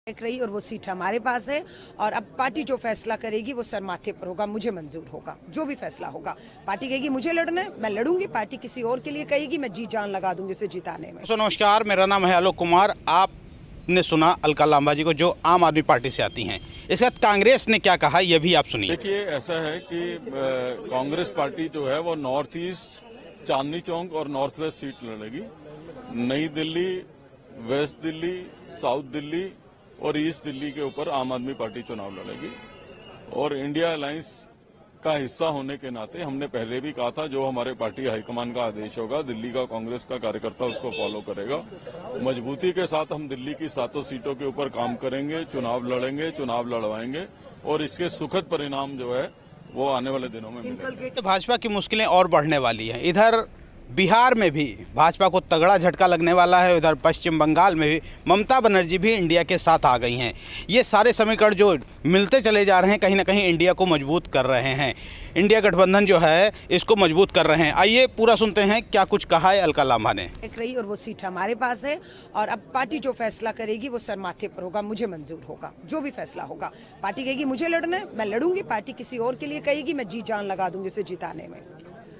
रही और वो सीट हमारे पास है और अब पार्टी जो फैसला करेगी वो सर माथे पर होगा, मुझे मंजूर होगा। जो भी फैसला होगा, पार्टी कहेगी मुझे लड़ना है, मैं लड़ूंगी। पार्टी किसी और के लिए कहेगी, मैं जी जान लगा दूंगी उसे जिताने में। नमस्कार, मेरा नाम है आलोक कुमार। आपने सुना अलका लांबा जी को, जो आम आदमी पार्टी से आती हैं। इसके बाद कांग्रेस ने क्या कहा, यह भी आप सुनिए। देखिए, ऐसा है कि कांग्रेस पार्टी जो है वो नॉर्थ ईस्ट, चांदनी चौक और नॉर्थ वेस्ट सीट लड़ेगी। नई दिल्ली, वेस्ट दिल्ली, साउथ दिल्ली और ईस्ट दिल्ली के ऊपर आम आदमी पार्टी चुनाव लड़ेगी। और इंडिया अलायंस का हिस्सा होने के नाते हमने पहले भी कहा था, जो हमारे पार्टी हाईकमान का आदेश होगा, दिल्ली का कांग्रेस का कार्यकर्ता उसको फॉलो करेगा। मजबूती के साथ हम दिल्ली की 7 सीटों के ऊपर काम करेंगे, चुनाव लड़ेंगे, चुनाव लड़वाएंगे और इसके सुखद परिणाम जो है वो आने वाले दिनों में मिलेंगे। भाजपा की मुश्किलें और बढ़ने वाली हैं। इधर बिहार में भी भाजपा को तगड़ा झटका लगने वाला है। उधर पश्चिम बंगाल में भी ममता बनर्जी भी इंडिया के साथ आ गई हैं। ये सारे समीकरण जो मिलते चले जा रहे हैं, कहीं ना कहीं इंडिया को मजबूत कर रहे हैं। इंडिया गठबंधन जो है इसको मजबूत कर रहे हैं। आइए पूरा सुनते हैं क्या कुछ कहा है अलका लांबा ने। रही और वो सीट हमारे पास है और अब पार्टी जो फैसला करेगी वो सर माथे पर होगा, मुझे मंजूर होगा। जो भी फैसला होगा, पार्टी कहेगी मुझे लड़ना है, मैं लड़ूंगी। पार्टी किसी और के लिए कहेगी, मैं जी जान लगा दूंगी उसे जिताने में।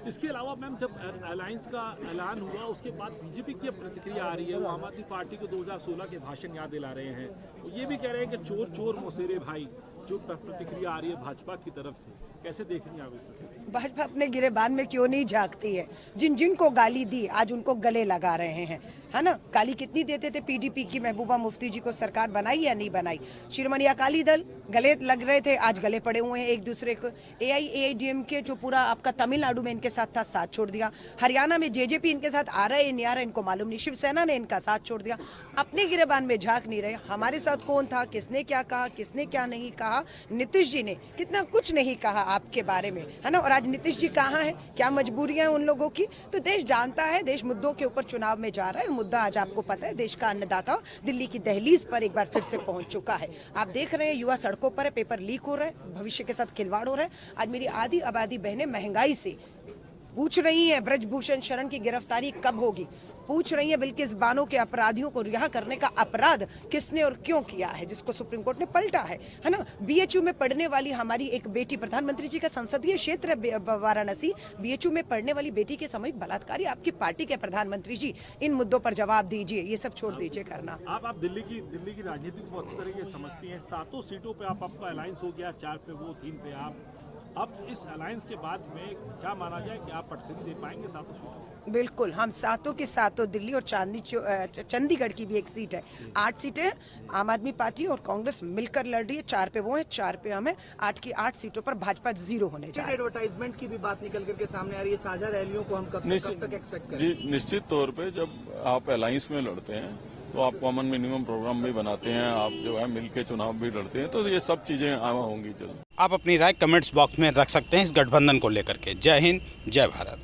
इसके अलावा मैम, जब अलायंस का ऐलान हुआ उसके बाद बीजेपी की प्रतिक्रिया आ रही है। वो आम आदमी पार्टी को 2016 के भाषण याद दिला रहे हैं। वो ये भी कह रहे हैं कि चोर चोर मौसेरे भाई, जो प्रतिक्रिया आ रही है भाजपा की तरफ से, कैसे देख रही हैं आप? भाजपा अपने गिरेबान में क्यों नहीं झांकती है? जिन जिन को गाली दी आज उनको गले लगा रहे हैं, है ना। गाली कितनी देते थे पीडीपी की महबूबा मुफ्ती जी को, सरकार बनाई या नहीं बनाई? शिरोमणि अकाली दल गले लग रहे थे, आज गले पड़े हुए हैं एक दूसरे को। AIADMK जो पूरा आपका तमिलनाडु में इनके साथ था, साथ छोड़ दिया। हरियाणा में जेजेपी इनके साथ आ रहा है नहीं आ रहा इनको मालूम नहीं। शिवसेना ने इनका साथ छोड़ दिया। अपने गिरेबान में झांक नहीं रहे। हमारे साथ कौन था, किसने क्या कहा, किसने क्या नहीं कहा। नीतीश जी ने कितना कुछ नहीं कहा आपके बारे में, है ना। और आज नीतीश जी कहाँ है, क्या मजबूरियां हैं उन लोगों की, तो देश जानता है। देश मुद्दों के ऊपर चुनाव में जा रहा है। मुद्दा आज आपको पता है, देश का अन्नदाता दिल्ली की दहलीज पर एक बार फिर से पहुंच चुका है। आप देख रहे हैं युवा सड़कों पर है, पेपर लीक हो रहा है, भविष्य के साथ खिलवाड़ हो रहा है। आज मेरी आधी आबादी बहनें महंगाई से पूछ रही हैं ब्रजभूषण शरण की गिरफ्तारी कब होगी। पूछ रही है बिल्किस बानो के अपराधियों को रिहा करने का अपराध किसने और क्यों किया है, जिसको सुप्रीम कोर्ट ने पलटा है ना। BHU में पढ़ने वाली हमारी एक बेटी, प्रधानमंत्री जी का संसदीय क्षेत्र वाराणसी, BHU में पढ़ने वाली बेटी के सामूहिक बलात्कारी आपकी पार्टी के प्रधानमंत्री जी, इन मुद्दों पर जवाब दीजिए। ये सब छोड़ दीजिए करना। आप दिल्ली की राजनीति को अच्छी तरीके से समझती हैं। 7 सीटों पे आपका अलायंस हो गया, 4 पे वो, 3 पे आप। अब इस अलायंस के बाद में क्या माना जाए कि आप पटखनी दे पाएंगे 7 सीटों? बिल्कुल, हम 7 की 7 दिल्ली और चंडीगढ़ की भी एक सीट है। 8 सीटें आम आदमी पार्टी और कांग्रेस मिलकर लड़ रही है। 4 पे वो है, 4 पे हम है। 8 की 8 सीटों पर भाजपा 0 होने जा रही है। एडवर्टाइजमेंट की भी बात निकल करके सामने आ रही है। साझा रैलियों को हम कब तक एक्सपेक्ट करें? जी, निश्चित तौर पे जब आप अलायंस में लड़ते हैं तो आप कॉमन मिनिमम प्रोग्राम भी बनाते हैं, आप जो है मिलके चुनाव भी लड़ते हैं, तो ये सब चीजें होंगी जल्द। आप अपनी राय कमेंट्स बॉक्स में रख सकते हैं इस गठबंधन को लेकर के। जय हिंद, जय भारत।